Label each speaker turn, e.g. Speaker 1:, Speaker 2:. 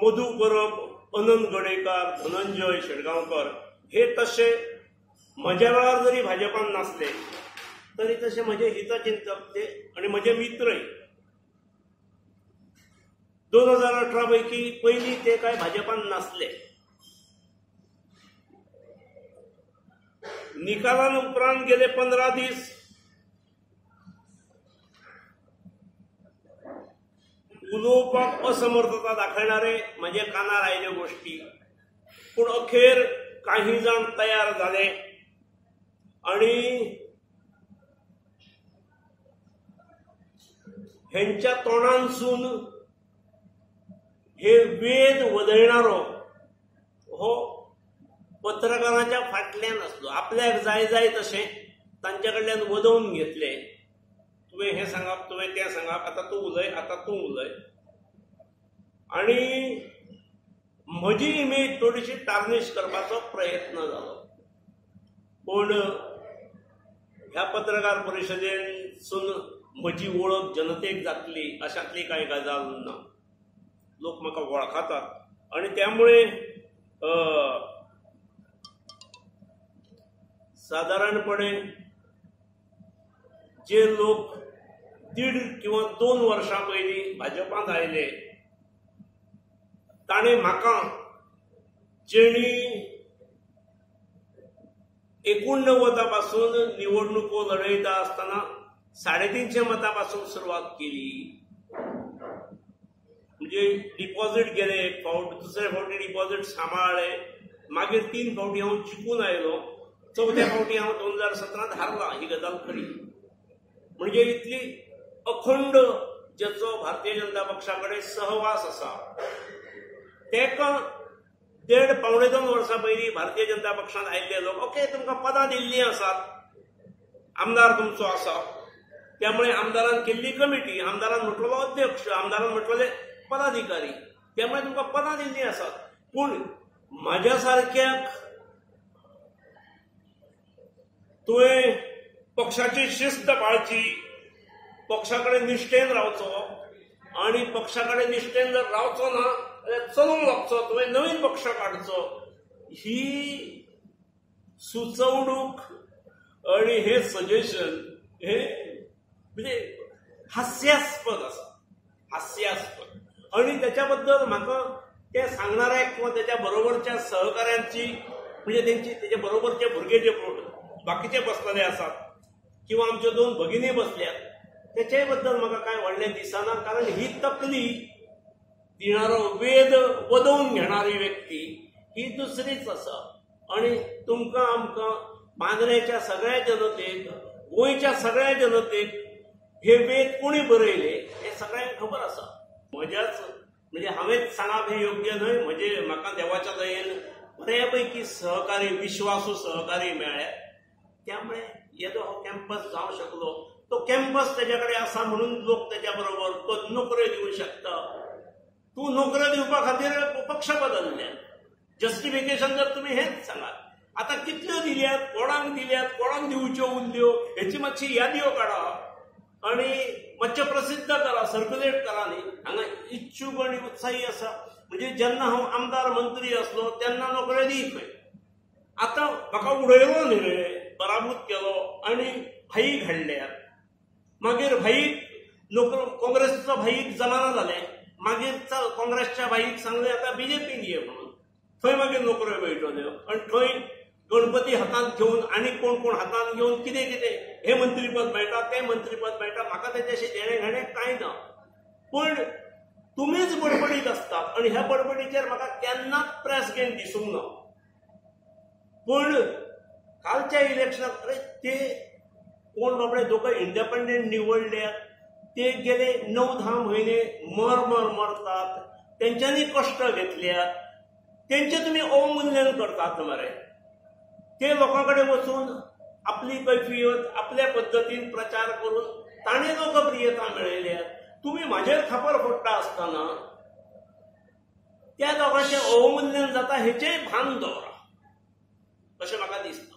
Speaker 1: मधु परब, अनंत गडेकार, धनंजय शेडगांवकर हे तसे म्हज्या वेळार जरी भाजपान नासले तरी तसे म्हजे हितचिंतक ते आणि म्हजे मित्रय. 2018 पैकी पयलीं ते काय भाजपान नासले. निकालान उपरांत गेले 15 दीस उलोवपाक असमर्थता दाखयणारे म्हजे कानार आयल्यो गोष्टी. पूण अखेर काही जाण तयार झाले आणि हेंच्या तोंडांसून हे वेद वदळणारो हो पत्रकारांच्या फाटल्यान आसलो. आपल्याक जाय जाय तशें तांच्या कडल्यान वदवून घेतले. तुवें हें सांगप, तुवें तें सांगप, आतां तूं उलय, आतां तूं उलय. आणि म्हजी इमेज थोडीशी टार्निश करपाचो प्रयत्न जालो. पूण ह्या पत्रकार परिशदेसून म्हजी वळख जनतेक जातली अशातली कांय गजाल ना. लोक म्हाका वळखतात आणि त्यामुळे साधारणपणे जे लोक 1.5 किंवा 2 वर्सां पयलीं भाजपांत आयले ताणे म्हाका जेणी 89 पासून निवडणुको लढयता आसतना 350 मतां पासून सुरवात केली. म्हणजे डिपॉझिट गेले एक फावट, दुसरे फावटी डिपॉझिट सांबाळ्ळे, मागीर 3 फावटी हांव जिखून आयलो, 4थ्या फावटी हांव 2017 हारला. ही गजाल खरी. म्हणजे इतली अखंड जेचो भारतीय जनता पक्षा कडेन सहवास आसा तेका 1.5-2 वर्सां पयलीं भारतीय जनता पक्षांत आयिल्ले लोक ओके तुमकां पदां दिल्लीं आसात, आमदार तुमचो आसा, त्यामुळे आमदारान केल्ली कमिटी, आमदारान म्हटलेलो अध्यक्ष, आमदारान म्हटलेले पदाधिकारी, त्यामुळे तुमकां पदां दिल्लीं आसात. पूण म्हाज्या सारक्याक तुवें पक्षाची शिस्त पाळची, पक्षा कडेन निश्ठेन रावचो आणि पक्षा कडेन निश्ठेन जर रावचो ना जाल्यार चलूंक लागचो, तुवें नवीन पक्ष काडचो. ही सुचवणूक आणि हे सजेशन हे म्हणजे हास्यास्पद आसा, हास्यास्पद. आणि त्याच्या बद्दल म्हाका ते सांगणाऱ्याक किंवा त्याच्या बरोबरच्या सहकाऱ्यांची म्हणजे त्यांची त्याच्या बरोबरचे भुरगे जे बाकीचे बसलेले असतात किंवा आमच्यो 2 भगिनी बसल्यात त्याच्याही बद्दल म्हाका काय व्हडलें दिसना. कारण ही तकली दिणारो वेद वदवून घेणारी व्यक्ती ही दुसरीच आसा. आणि तुमकां आमकां मांद्रेच्या सगळ्या जनतेक, गोंयच्या सगळ्या जनतेक हे वेद कोणी बरयले हे सगळ्यांक खबर आसा. म्हज्याच म्हणजे हांवेंच सांगप हे योग्य न्हय. म्हणजे म्हाका देवाच्या दयेन बऱ्यापैकी सहकारी, विश्वासू सहकारी मेळ्ळे. त्यामुळे येदो हो कॅम्पस जावं शकलो. तो कॅम्पस त्याच्याकडे आसा म्हणून लोक त्याच्या बरोबर तो नोकऱ्यो दिवंक शकता. तूं नोकऱ्यो दिवपा खातीर पक्ष बदलले. जस्टिफिकेशन जर तुम्ही हेच सांगात. आता कितल्यो दिल्यात, कोणाक दिल्यात, कोणाक दिवच्यो उरल्यो हेची मातशी यादयो काडा आणि मातशें प्रसिद्ध करा, सर्क्युलेट करा न्ही. हांगा इच्छूक आणि उत्साही आसा. म्हणजे जेन्ना हांव आमदार मंत्री असलो तेन्ना नोकऱ्यो दी खंय. आता म्हाका उडयलो न्ही रे, पराभूत केलो आणि भाईक हाडल्यात. मागीर भाईक काँग्रेसचो भाईक जमाना जाले. मागीर काँग्रेसच्या भाईक सांगले आता बीजेपीन ये म्हणून. थंय मागीर नोकऱ्यो मेळटल्यो आणि थंय गणपती हातांत घेवन आणि कोण कोण हातांत घेवन कितें कितें हे मंत्रीपद मेळटा, तें मंत्रीपद मेळटा. म्हाका तेच्याशी देणें घेणें कांय ना. पूण तुमीच बडबडीत आसतात आणि ह्या बडबडीचेर म्हाका केन्नाच प्रेस घेवन दिसूंक ना. पूण कालच्या इलेक्शनात ते कोण बाबडे दोघं इंडिपेंडेंट निवडल्यात ते गेले 9-10 महिने मरतात. त्यांच्यानी कष्ट घेतल्यात. त्यांचे तुम्ही अवमूल्यन करतात मरे. ते लोकांकडे वचून आपली कैफियत आपल्या पद्धतीन प्रचार करून ताणे लोकप्रियता मेळयल्यात. तुम्ही माझेर खापर फोडटा आसतना त्या लोकांचे अवमूल्यन जाता हेचेय भान दवरा अशें म्हाका दिसता.